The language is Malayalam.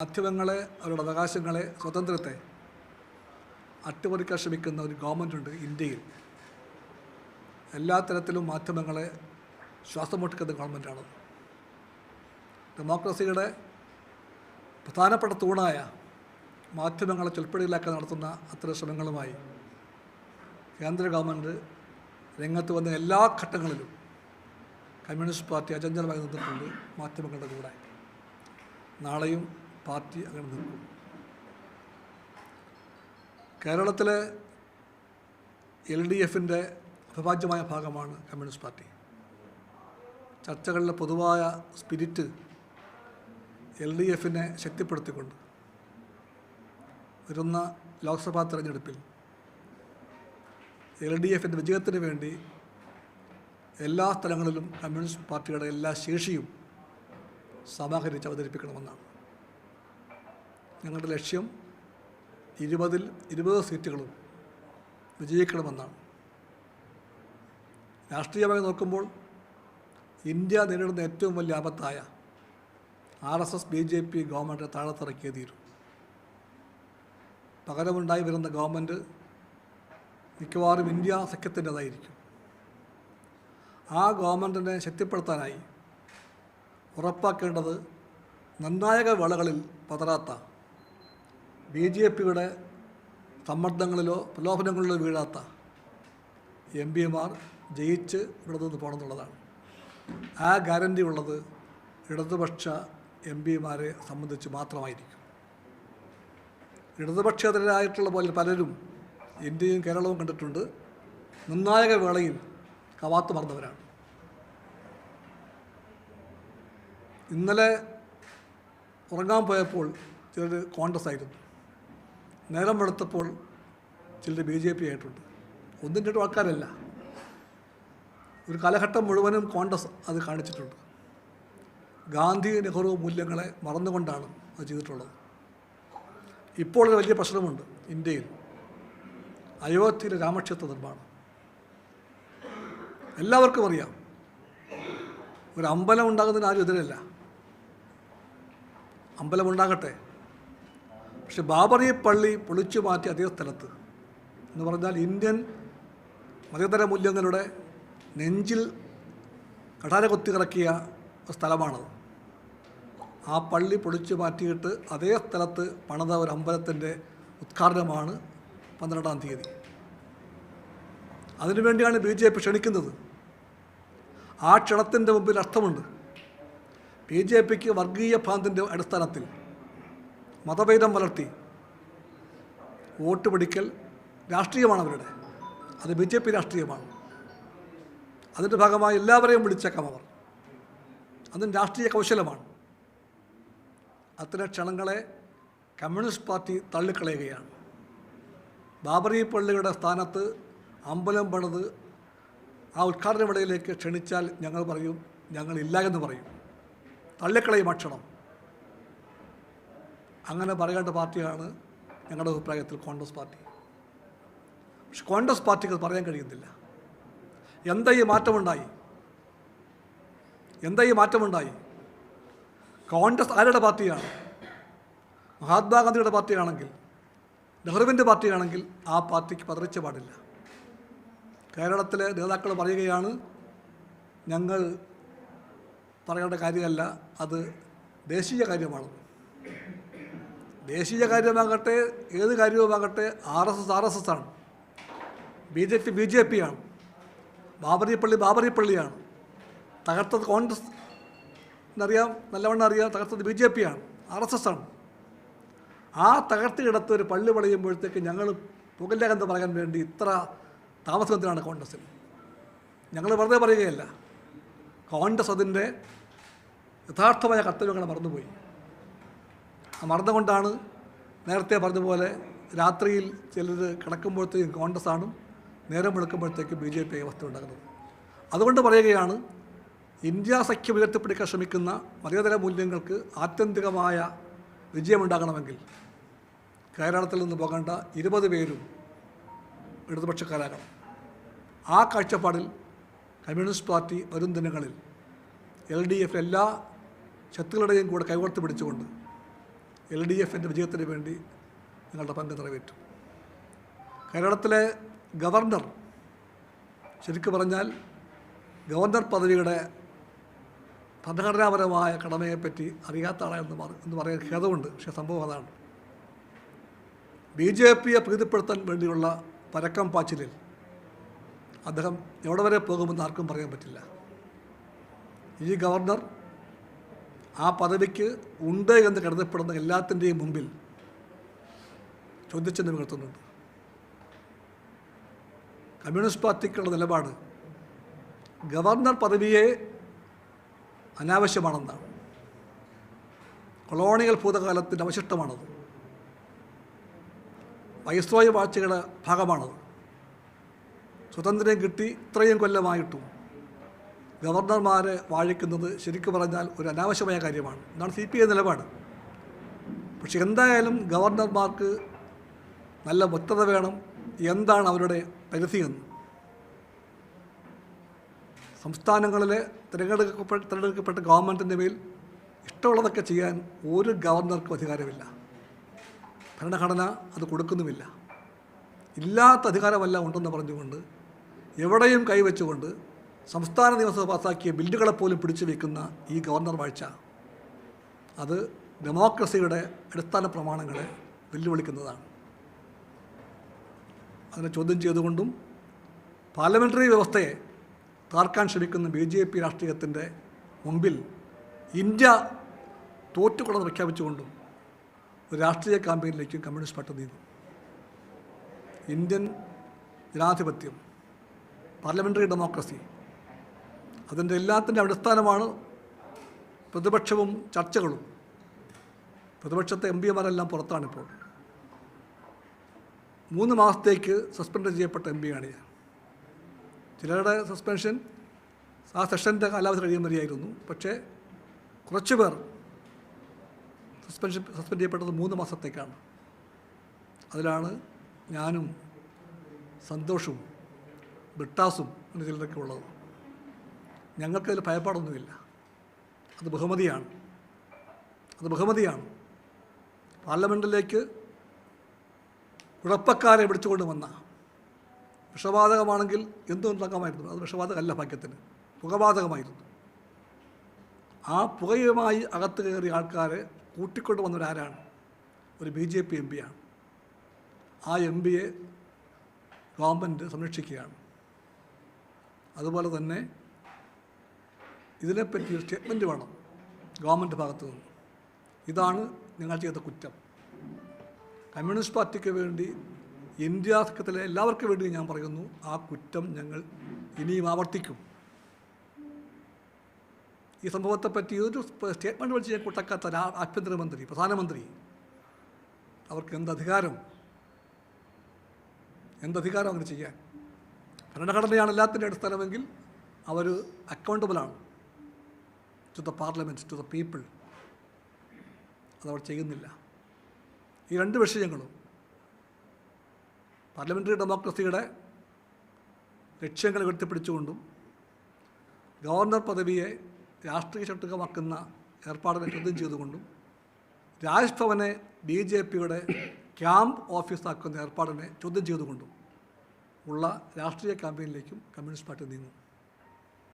മാധ്യമങ്ങളെ, അവരുടെ അവകാശങ്ങളെ, സ്വാതന്ത്ര്യത്തെ അട്ടിമറിക്കാൻ ശ്രമിക്കുന്ന ഒരു ഗവൺമെൻറ്റുണ്ട് ഇന്ത്യയിൽ. എല്ലാ തരത്തിലും മാധ്യമങ്ങളെ ശ്വാസം മുട്ടിക്കുന്ന ഗവൺമെൻറ്റാണ്. ഡെമോക്രസിയുടെ പ്രധാനപ്പെട്ട തൂണായ മാധ്യമങ്ങളെ ചൊൽപ്പടിയിലാക്കാൻ നടത്തുന്ന അത്തരം ശ്രമങ്ങളുമായി കേന്ദ്ര ഗവൺമെൻറ് രംഗത്ത് വന്ന എല്ലാ ഘട്ടങ്ങളിലും കമ്മ്യൂണിസ്റ്റ് പാർട്ടി അചഞ്ചലമായി നിന്നിട്ടുണ്ട് മാധ്യമങ്ങളുടെ കൂടെ. നാളെയും പാർട്ടി അങ്ങനെ നിൽക്കും. കേരളത്തിലെ LDFിൻ്റെ അവിഭാജ്യമായ ഭാഗമാണ് കമ്മ്യൂണിസ്റ്റ് പാർട്ടി. ചർച്ചകളിലെ പൊതുവായ സ്പിരിറ്റ് LDFിനെ ശക്തിപ്പെടുത്തിക്കൊണ്ട് വരുന്ന ലോക്സഭാ തെരഞ്ഞെടുപ്പിൽ LDFിൻ്റെ വിജയത്തിന് വേണ്ടി എല്ലാ സ്ഥലങ്ങളിലും കമ്മ്യൂണിസ്റ്റ് പാർട്ടിയുടെ എല്ലാ ശേഷിയും സമാഹരിച്ച് അവതരിപ്പിക്കണമെന്നാണ് ഞങ്ങളുടെ ലക്ഷ്യം. 20-ൽ 20 സീറ്റുകളും വിജയിക്കണമെന്നാണ്. രാഷ്ട്രീയമായി നോക്കുമ്പോൾ ഇന്ത്യ നേരിടുന്ന ഏറ്റവും വലിയ ആപത്തായ RSS BJP ഗവൺമെൻറ് താഴത്തിറക്കിയേ തീരും. പകരമുണ്ടായി വരുന്ന ഗവൺമെൻറ് മിക്കവാറും ഇന്ത്യ സഖ്യത്തിൻ്റെതായിരിക്കും. ആ ഗവൺമെൻറ്റിനെ ശക്തിപ്പെടുത്താനായി ഉറപ്പാക്കേണ്ടത് നിർണായക വേളകളിൽ പതറാത്ത, BJPയുടെ സമ്മർദ്ദങ്ങളിലോ പ്രലോഭനങ്ങളിലോ വീഴാത്ത MPമാർ ജയിച്ച് ഇവിടെ നിന്ന് പോകണമെന്നുള്ളതാണ്. ആ ഗ്യാരണ്ടി ഉള്ളത് ഇടതുപക്ഷ MPമാരെ സംബന്ധിച്ച് മാത്രമായിരിക്കും. ഇടതുപക്ഷേതരായിട്ടുള്ള പോലെ പലരും ഇന്ത്യയും കേരളവും കണ്ടിട്ടുണ്ട്. നിർണായക വേളയിൽ കവാത്ത് മറന്നവരാണ്. ഇന്നലെ ഉറങ്ങാൻ പോയപ്പോൾ ചിലർ കോൺഗ്രസ് ആയിരുന്നു, നേരം വെളുത്തപ്പോൾ ചിലർ BJP ആയിട്ടുണ്ട്. ഒന്നും രണ്ടും ആൾക്കാരല്ല, ഒരു കാലഘട്ടം മുഴുവനും കോൺഗ്രസ് അത് കാണിച്ചിട്ടുണ്ട്. ഗാന്ധി നെഹ്റു മൂല്യങ്ങളെ മറന്നുകൊണ്ടാണ് അത് ചെയ്തിട്ടുള്ളത്. ഇപ്പോൾ ഒരു വലിയ പ്രശ്നമുണ്ട് ഇന്ത്യയിൽ. അയോധ്യയിലെ രാമക്ഷേത്ര നിർമ്മാണം എല്ലാവർക്കും അറിയാം. ഒരു അമ്പലം ഉണ്ടാകുന്നതിന് ആരും എതിരല്ല, അമ്പലമുണ്ടാകട്ടെ. പക്ഷെ ബാബറി പള്ളി പൊളിച്ചു മാറ്റി അതേ സ്ഥലത്ത് എന്ന് പറഞ്ഞാൽ ഇന്ത്യൻ മതേതര മൂല്യങ്ങളുടെ നെഞ്ചിൽ കഠാര കുത്തിയിറക്കിയ സ്ഥലമാണത്. ആ പള്ളി പൊളിച്ചു മാറ്റിയിട്ട് അതേ സ്ഥലത്ത് പണിത ഒരു അമ്പലത്തിൻ്റെ ഉദ്ഘാടനമാണ് 12-ാം തീയതി. അതിനുവേണ്ടിയാണ് BJP ക്ഷണിക്കുന്നത്. ആ ക്ഷണത്തിൻ്റെ മുമ്പിൽ അർത്ഥമുണ്ട്. BJPക്ക് വർഗീയ ഭ്രാന്തിൻ്റെ അടിസ്ഥാനത്തിൽ മതഭേദം വളർത്തി വോട്ട് പിടിക്കൽ രാഷ്ട്രീയമാണ് അവരുടെ. അത് BJP രാഷ്ട്രീയമാണ്. അതിൻ്റെ ഭാഗമായി എല്ലാവരെയും വിളിച്ചേക്കാം അവർ. അതും രാഷ്ട്രീയ കൗശലമാണ്. അത്തരം ക്ഷണങ്ങളെ കമ്മ്യൂണിസ്റ്റ് പാർട്ടി തള്ളിക്കളയുകയാണ്. ബാബറി പള്ളിയുടെ സ്ഥാനത്ത് അമ്പലം പണിത് ആ ഉദ്ഘാടന വേളയിലേക്ക് ക്ഷണിച്ചാൽ ഞങ്ങൾ പറയും ഞങ്ങളില്ല എന്ന് പറയും. തള്ളിക്കളയും ആ ക്ഷണം. അങ്ങനെ പറയേണ്ട പാർട്ടിയാണ് ഞങ്ങളുടെ അഭിപ്രായത്തിൽ കോൺഗ്രസ് പാർട്ടി. പക്ഷെ കോൺഗ്രസ് പാർട്ടിക്ക് അത് പറയാൻ കഴിയുന്നില്ല. എന്താ ഈ മാറ്റമുണ്ടായി? കോൺഗ്രസ് ആരുടെ പാർട്ടിയാണ്? മഹാത്മാഗാന്ധിയുടെ പാർട്ടിയാണെങ്കിൽ, നെഹ്റുവിൻ്റെ പാർട്ടിയാണെങ്കിൽ ആ പാർട്ടിക്ക് പതറിച്ച പാടില്ല. കേരളത്തിലെ നേതാക്കൾ പറയുകയാണ് ഞങ്ങൾ പറയേണ്ട കാര്യമല്ല, അത് ദേശീയ കാര്യമാണ്. ദേശീയ കാര്യമാകട്ടെ ഏത് കാര്യവുമാകട്ടെ RSS ആണ്, BJP ആണ്, ബാബറി പള്ളിയാണ്. തകർത്തത് കോൺഗ്രസ് എന്നറിയാം, നല്ലവണ്ണം അറിയാം. തകർത്തത് BJP ആണ്, RSS ആണ്. ആ തകർത്തിയിടത്ത് ഒരു പള്ളി പണിയുമ്പോഴത്തേക്ക് ഞങ്ങൾ പുകല്ലെന്ന് പറയാൻ വേണ്ടി ഇത്ര താമസത്തിനാണ് കോൺഗ്രസ്സിൽ. ഞങ്ങൾ വെറുതെ പറയുകയല്ല. കോൺഗ്രസ് അതിൻ്റെ യഥാർത്ഥമായ കർത്തവ്യങ്ങളെ മറന്നുപോയി. ആ മറന്നുകൊണ്ടാണ് നേരത്തെ പറഞ്ഞ പോലെ രാത്രിയിൽ ചിലർ കിടക്കുമ്പോഴത്തേക്കും കോൺഗ്രസ്സാണ്, നേരം വെളുക്കുമ്പോഴത്തേക്കും BJP അവസ്ഥ ഉണ്ടാകുന്നത്. അതുകൊണ്ട് പറയുകയാണ്, ഇന്ത്യ സഖ്യം ഉയർത്തിപ്പിടിക്കാൻ ശ്രമിക്കുന്ന മതേതര മൂല്യങ്ങൾക്ക് ആത്യന്തികമായ വിജയമുണ്ടാകണമെങ്കിൽ കേരളത്തിൽ നിന്ന് പോകേണ്ട 20 പേരും ഇടതുപക്ഷക്കാരാകണം. ആ കാഴ്ചപ്പാടിൽ കമ്മ്യൂണിസ്റ്റ് പാർട്ടി വരും ദിനങ്ങളിൽ LDF എല്ലാ ശക്തികളുടെയും കൂടെ കൈകോർത്ത് പിടിച്ചുകൊണ്ട് LDFിൻ്റെ വിജയത്തിന് വേണ്ടി നിങ്ങളുടെ പങ്ക് നിറവേറ്റും. കേരളത്തിലെ ഗവർണർ ശരിക്കു പറഞ്ഞാൽ ഗവർണർ പദവിയുടെ ഭരണഘടനാപരമായ കടമയെപ്പറ്റി അറിയാത്ത ആളെന്ന് പറയാൻ ഖേദമുണ്ട്. പക്ഷേ സംഭവം അതാണ്. BJPയെ പ്രീതിപ്പെടുത്താൻ വേണ്ടിയുള്ള പരക്കം പാച്ചിലിൽ അദ്ദേഹം എവിടെ വരെ പോകുമെന്ന് ആർക്കും പറയാൻ പറ്റില്ല. ഈ ഗവർണർ ആ പദവിക്ക് ഉണ്ട് എന്ന് കരുതപ്പെടുന്ന എല്ലാത്തിൻ്റെയും മുമ്പിൽ ചോദ്യചിഹ്നം ഉയർത്തുന്നുണ്ട്. കമ്മ്യൂണിസ്റ്റ് പാർട്ടിക്കുള്ള നിലപാട് ഗവർണർ പദവിയെ അനാവശ്യമാണെന്നാണ്. കൊളോണിയൽ ഭൂതകാലത്തിൻ്റെ അവശിഷ്ടമാണത്. വൈസ്രോയ് വാഴ്ചയുടെ ഭാഗമാണത്. സ്വതന്ത്രം കിട്ടി ഇത്രയും കൊല്ലമായിട്ടും ഗവർണർമാരെ വാഴിക്കുന്നത് ശരിക്കു പറഞ്ഞാൽ ഒരു അനാവശ്യമായ കാര്യമാണ് എന്നാണ് CPI നിലപാട്. പക്ഷെ എന്തായാലും ഗവർണർമാർക്ക് നല്ല വ്യക്തത വേണം. എന്താണ് അവരുടെ പരിധിയെന്ന്. സംസ്ഥാനങ്ങളിലെ തിരഞ്ഞെടുക്കപ്പെട്ട ഗവൺമെൻറ്റിൻ്റെ മേൽ ഇഷ്ടമുള്ളതൊക്കെ ചെയ്യാൻ ഒരു ഗവർണർക്കും അധികാരമില്ല. ഭരണഘടന അത് കൊടുക്കുന്നുമില്ല. ഇല്ലാത്ത അധികാരമെല്ലാം ഉണ്ടെന്ന് പറഞ്ഞുകൊണ്ട് എവിടെയും കൈവച്ചുകൊണ്ട് സംസ്ഥാന നിയമസഭ പാസാക്കിയ ബില്ലുകളെപ്പോലും പിടിച്ചു വയ്ക്കുന്ന ഈ ഗവർണർ വാഴ്ച അത് ഡെമോക്രസിയുടെ അടിസ്ഥാന പ്രമാണങ്ങളെ വെല്ലുവിളിക്കുന്നതാണ്. അതിനെ ചോദ്യം ചെയ്തുകൊണ്ടും പാർലമെൻ്ററി വ്യവസ്ഥയെ താർക്കാൻ ശ്രമിക്കുന്ന BJP രാഷ്ട്രീയത്തിൻ്റെ മുമ്പിൽ ഇന്ത്യ തോറ്റുകൊണ്ടെന്ന് പ്രഖ്യാപിച്ചുകൊണ്ടും ഒരു രാഷ്ട്രീയ ക്യാമ്പയിനിലേക്കും കമ്മ്യൂണിസ്റ്റ് പാർട്ടി നീങ്ങും. ഇന്ത്യൻ ജനാധിപത്യം, പാർലമെൻ്ററി ഡെമോക്രസി, അതിൻ്റെ എല്ലാത്തിൻ്റെ അടിസ്ഥാനമാണ് പ്രതിപക്ഷവും ചർച്ചകളും. പ്രതിപക്ഷത്തെ MPമാരെല്ലാം പുറത്താണിപ്പോൾ. 3 മാസത്തേക്ക് സസ്പെൻഡ് ചെയ്യപ്പെട്ട MPയാണ് ഞാൻ. ചിലരുടെ സസ്പെൻഷൻ ആ സെഷൻ്റെ കാലാവധി കഴിയും വരെയായിരുന്നു. പക്ഷേ കുറച്ച് പേർ സസ്പെൻഡ് ചെയ്യപ്പെട്ടത് 3 മാസത്തേക്കാണ്. അതിലാണ് ഞാനും സന്തോഷവും ബ്രിട്ടാസും എന്ന ചിലരൊക്കെ ഉള്ളത്. ഞങ്ങൾക്കതിൽ ഭയപ്പാടൊന്നുമില്ല. അത് ബഹുമതിയാണ്. പാർലമെൻറ്റിലേക്ക് കുഴപ്പക്കാരെ പിടിച്ചുകൊണ്ട് വന്ന വിഷവാതകമാണെങ്കിൽ എന്തുണ്ടാക്കാമായിരുന്നു. അത് വിഷവാതകമല്ല, ഭാഗ്യത്തിന് പുകവാതകമായിരുന്നു. ആ പുകയുമായി അകത്ത് കയറിയ ആൾക്കാരെ കൂട്ടിക്കൊണ്ട് വന്നവരാരാണ്? ഒരു BJP MPയാണ്. ആ MPയെ ഗവൺമെൻറ് സംരക്ഷിക്കുകയാണ്. അതുപോലെ തന്നെ ഇതിനെപ്പറ്റി ഒരു സ്റ്റേറ്റ്മെൻറ്റ് വേണം ഗവൺമെൻറ് ഭാഗത്തു നിന്ന്. ഇതാണ് ഞങ്ങൾ ചെയ്ത കുറ്റം. കമ്മ്യൂണിസ്റ്റ് പാർട്ടിക്ക് വേണ്ടി, ഇന്ത്യ സഖ്യത്തിലെ എല്ലാവർക്കും വേണ്ടി ഞാൻ പറയുന്നു, ആ കുറ്റം ഞങ്ങൾ ഇനിയും ആവർത്തിക്കും. ഈ സംഭവത്തെപ്പറ്റി ഒരു സ്റ്റേറ്റ്മെൻറ്റ് വിളിച്ച് ഞാൻ കൂട്ടക്കാത്ത ആഭ്യന്തരമന്ത്രി, പ്രധാനമന്ത്രി, അവർക്ക് എന്തധികാരം അങ്ങനെ ചെയ്യാൻ? ഭരണഘടനയാണ് എല്ലാത്തിൻ്റെ അടിസ്ഥാനമെങ്കിൽ അവർ അക്കൗണ്ടബിളാണ് to the parliament, to the people. അതവർ ചെയ്യുന്നില്ല. ഈ 2 വിഷയങ്ങളും പാർലമെൻ്ററി ഡെമോക്രസിയുടെ ലക്ഷ്യങ്ങൾ ഉയർത്തിപ്പിടിച്ചുകൊണ്ടും ഗവർണർ പദവിയെ രാഷ്ട്രീയ ചട്ടുകമാക്കുന്ന ഏർപ്പാടിനെ ചോദ്യം ചെയ്തുകൊണ്ടും രാജ്ഭവനെ BJPയുടെ ക്യാമ്പ് ഓഫീസാക്കുന്ന ഏർപ്പാടിനെ ചോദ്യം ചെയ്തുകൊണ്ടും ഉള്ള രാഷ്ട്രീയ ക്യാമ്പയിനിലേക്കും കമ്മ്യൂണിസ്റ്റ് പാർട്ടി നീങ്ങും.